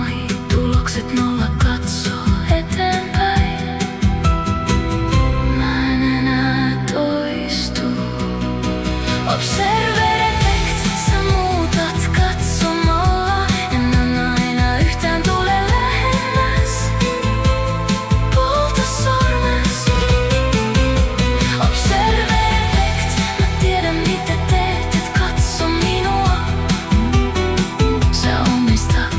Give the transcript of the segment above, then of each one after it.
ohi, tulokset nolla, katsoo eteenpäin. Mä en enää toistu. Observer-effekt, sä muutat katsomalla. En aina yhtään tule lähemmäs. Polta sormes. Observer-effekt, mä tiedän mitä teet, et katso minua. Sä omistat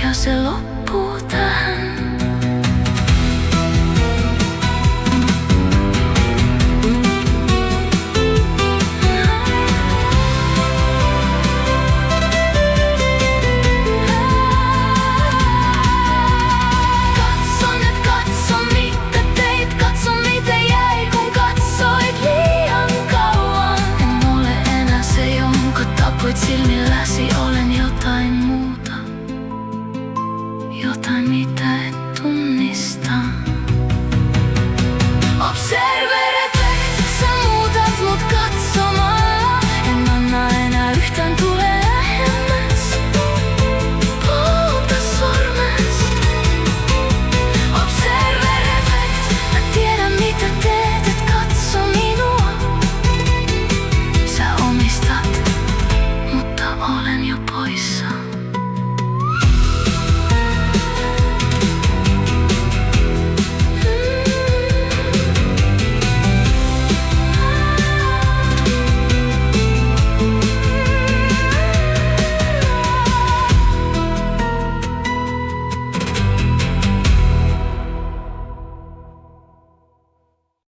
ja se loppuu tähän. Silmilläsi olen jotain muuta, jotain mitä